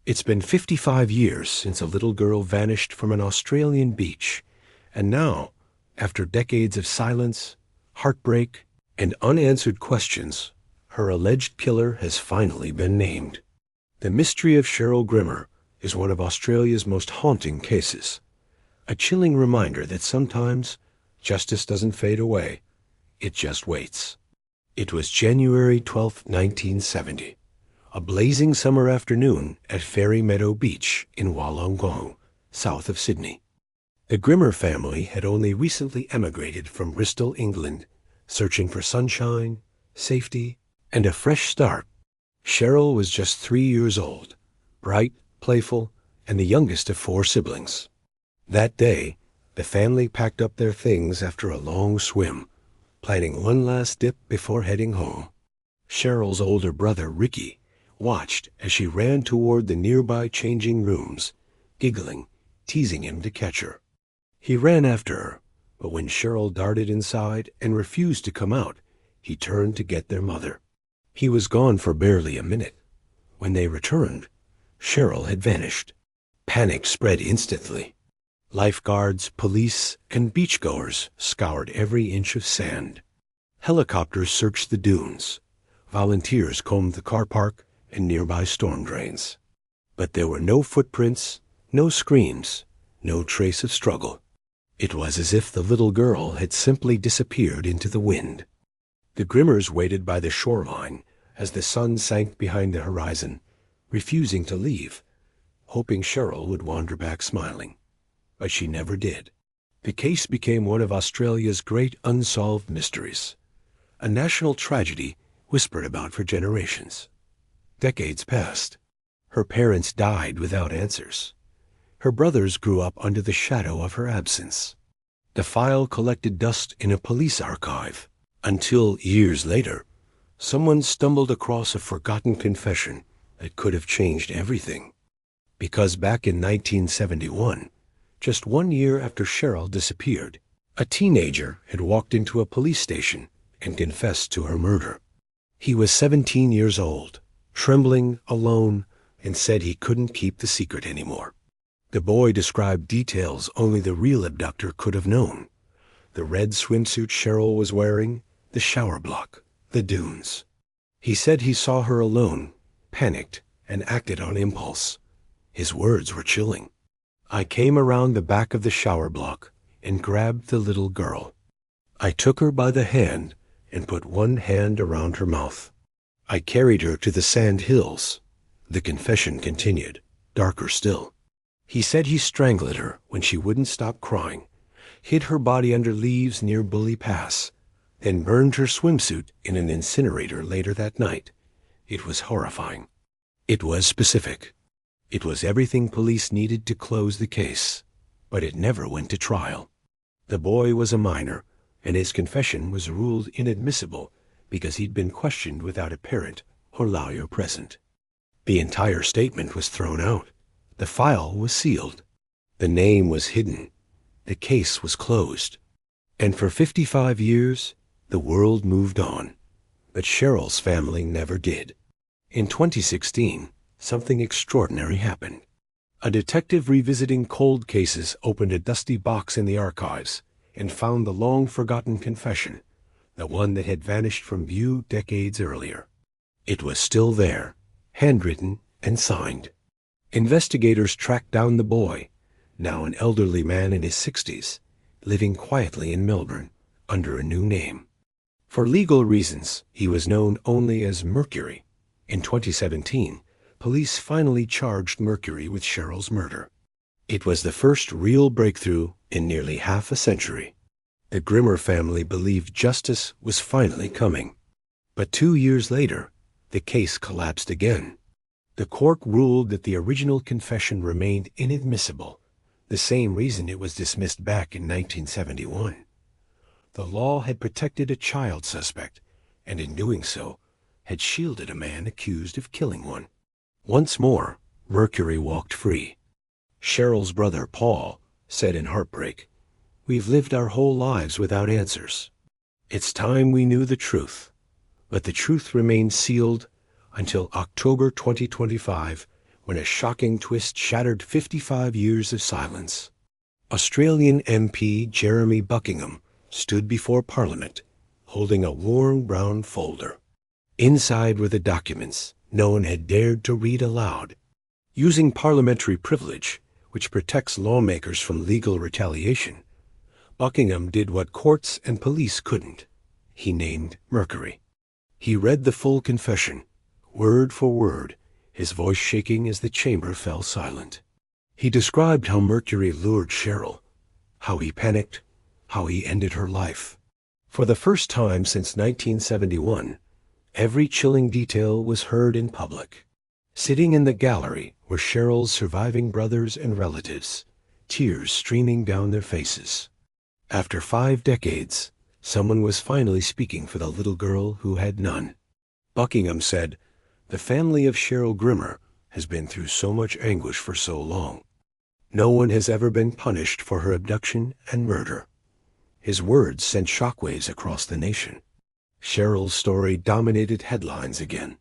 It's been 55 years since a little girl vanished from an Australian beach, and now, after decades of silence, heartbreak, and unanswered questions, her alleged killer has finally been named. The mystery of Cheryl Grimmer is one of Australia's most haunting cases, a chilling reminder that sometimes justice doesn't fade away, it just waits. It was January 12, 1970. A blazing summer afternoon at Fairy Meadow Beach in Wollongong, south of Sydney. The Grimmer family had only recently emigrated from Bristol, England, searching for sunshine, safety, and a fresh start. Cheryl was just 3 years old, bright, playful, and the youngest of 4 siblings. That day, the family packed up their things after a long swim, planning one last dip before heading home. Cheryl's older brother, Ricky, watched as she ran toward the nearby changing rooms, giggling, teasing him to catch her. He ran after her, but when Cheryl darted inside and refused to come out, he turned to get their mother. He was gone for barely a minute. When they returned, Cheryl had vanished. Panic spread instantly. Lifeguards, police, and beachgoers scoured every inch of sand. Helicopters searched the dunes. Volunteers combed the car park and nearby storm drains. But there were no footprints, no screams, no trace of struggle. It was as if the little girl had simply disappeared into the wind. The Grimmers waited by the shoreline as the sun sank behind the horizon, refusing to leave, hoping Cheryl would wander back smiling. But she never did. The case became one of Australia's great unsolved mysteries, a national tragedy whispered about for generations. Decades passed. Her parents died without answers. Her brothers grew up under the shadow of her absence. The file collected dust in a police archive until, years later, someone stumbled across a forgotten confession that could have changed everything. Because back in 1971, just 1 year after Cheryl disappeared, a teenager had walked into a police station and confessed to her murder. He was 17 years old, trembling, alone, and said he couldn't keep the secret anymore. The boy described details only the real abductor could have known. The red swimsuit Cheryl was wearing, the shower block, the dunes. He said he saw her alone, panicked, and acted on impulse. His words were chilling. "I came around the back of the shower block and grabbed the little girl. I took her by the hand and put one hand around her mouth. I carried her to the sand hills." The confession continued, darker still. He said he strangled her when she wouldn't stop crying, hid her body under leaves near Bully Pass, then burned her swimsuit in an incinerator later that night. It was horrifying. It was specific. It was everything police needed to close the case, but it never went to trial. The boy was a minor, and his confession was ruled inadmissible because he'd been questioned without a parent or lawyer present. The entire statement was thrown out. The file was sealed. The name was hidden. The case was closed. And for 55 years, the world moved on. But Cheryl's family never did. In 2016, something extraordinary happened. A detective revisiting cold cases opened a dusty box in the archives and found the long-forgotten confession, the one that had vanished from view decades earlier. It was still there, handwritten and signed. Investigators tracked down the boy, now an elderly man in his 60s, living quietly in Melbourne under a new name. For legal reasons, he was known only as Mercury. In 2017, police finally charged Mercury with Cheryl's murder. It was the first real breakthrough in nearly half a century. The Grimmer family believed justice was finally coming. But 2 years later, the case collapsed again. The court ruled that the original confession remained inadmissible, the same reason it was dismissed back in 1971. The law had protected a child suspect, and in doing so, had shielded a man accused of killing one. Once more, Mercury walked free. Cheryl's brother, Paul, said in heartbreak, "We've lived our whole lives without answers. It's time we knew the truth." But the truth remained sealed until October 2025, when a shocking twist shattered 55 years of silence. Australian MP Jeremy Buckingham stood before Parliament, holding a worn brown folder. Inside were the documents no one had dared to read aloud. Using parliamentary privilege, which protects lawmakers from legal retaliation, Buckingham did what courts and police couldn't. He named Mercury. He read the full confession, word for word, his voice shaking as the chamber fell silent. He described how Mercury lured Cheryl, how he panicked, how he ended her life. For the first time since 1971, every chilling detail was heard in public. Sitting in the gallery were Cheryl's surviving brothers and relatives, tears streaming down their faces. After 5 decades, someone was finally speaking for the little girl who had none. Buckingham said, "The family of Cheryl Grimmer has been through so much anguish for so long. No one has ever been punished for her abduction and murder." His words sent shockwaves across the nation. Cheryl's story dominated headlines again.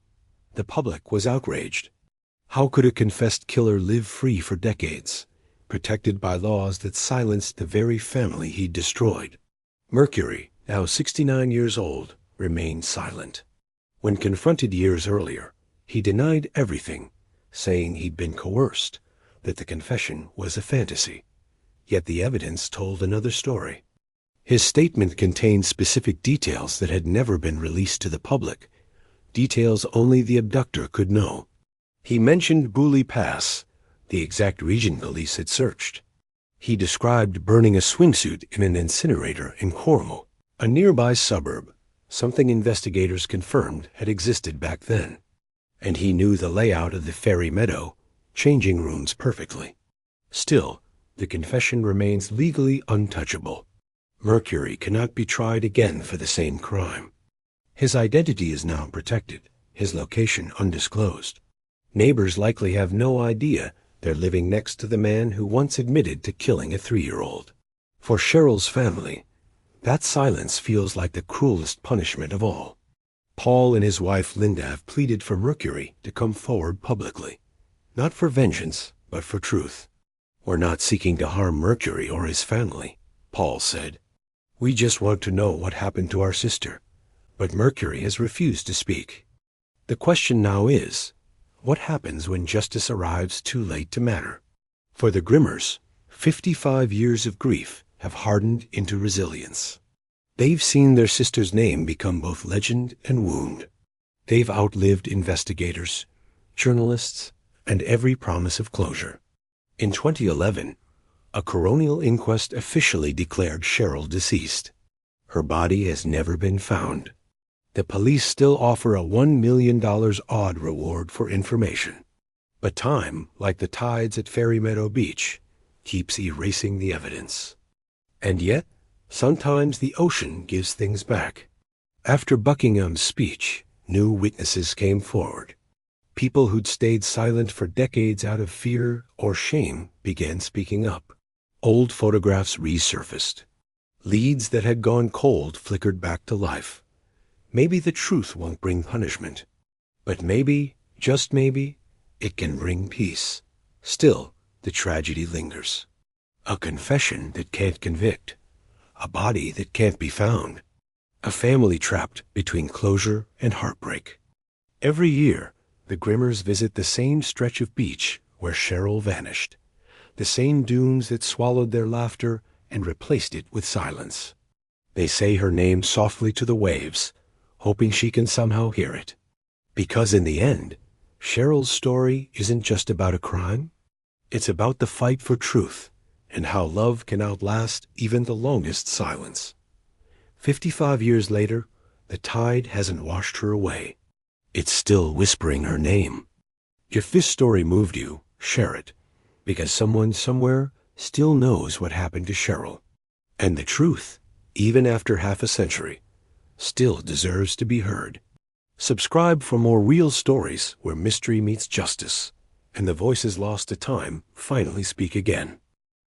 The public was outraged. How could a confessed killer live free for decades, protected by laws that silenced the very family he'd destroyed? Mercury, now 69 years old, remained silent. When confronted years earlier, he denied everything, saying he'd been coerced, that the confession was a fantasy. Yet the evidence told another story. His statement contained specific details that had never been released to the public, details only the abductor could know. He mentioned Bully Pass, the exact region police had searched. He described burning a swimsuit in an incinerator in Cornwall, a nearby suburb, something investigators confirmed had existed back then. And he knew the layout of the Fairy Meadow changing rooms perfectly. Still, the confession remains legally untouchable. Mercury cannot be tried again for the same crime. His identity is now protected, his location undisclosed. Neighbors likely have no idea they're living next to the man who once admitted to killing a 3-year-old. For Cheryl's family, that silence feels like the cruelest punishment of all. Paul and his wife Linda have pleaded for Mercury to come forward publicly. Not for vengeance, but for truth. "We're not seeking to harm Mercury or his family," Paul said. "We just want to know what happened to our sister." But Mercury has refused to speak. The question now is, what happens when justice arrives too late to matter? For the Grimmers, 55 years of grief have hardened into resilience. They've seen their sister's name become both legend and wound. They've outlived investigators, journalists, and every promise of closure. In 2011, a coronial inquest officially declared Cheryl deceased. Her body has never been found. The police still offer a $1 million odd reward for information. But time, like the tides at Fairy Meadow Beach, keeps erasing the evidence. And yet, sometimes the ocean gives things back. After Buckingham's speech, new witnesses came forward. People who'd stayed silent for decades out of fear or shame began speaking up. Old photographs resurfaced. Leads that had gone cold flickered back to life. Maybe the truth won't bring punishment, but maybe, just maybe, it can bring peace. Still, the tragedy lingers. A confession that can't convict. A body that can't be found. A family trapped between closure and heartbreak. Every year, the Grimmers visit the same stretch of beach where Cheryl vanished. The same dunes that swallowed their laughter and replaced it with silence. They say her name softly to the waves, hoping she can somehow hear it. Because in the end, Cheryl's story isn't just about a crime. It's about the fight for truth and how love can outlast even the longest silence. 55 years later, the tide hasn't washed her away. It's still whispering her name. If this story moved you, share it, because someone somewhere still knows what happened to Cheryl. And the truth, even after half a century, still deserves to be heard. Subscribe for more real stories where mystery meets justice, and the voices lost to time finally speak again.